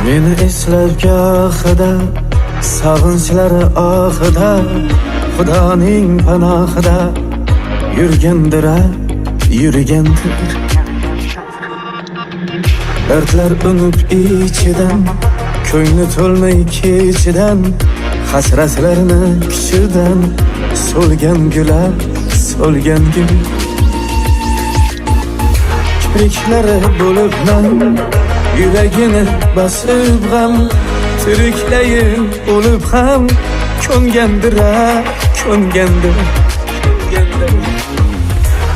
Meni eslar gohida, sog'inchlari ohida, Xudoning panohida yurgandir. Dardlar unib ichidan, ko'ngli to'lmay kechidan, hasratlarni kuchidan, so'lgan gul. Kipriklari bo'libman, yuragini bosib g'am, tiriklayin o'lib ham ko'ngandir.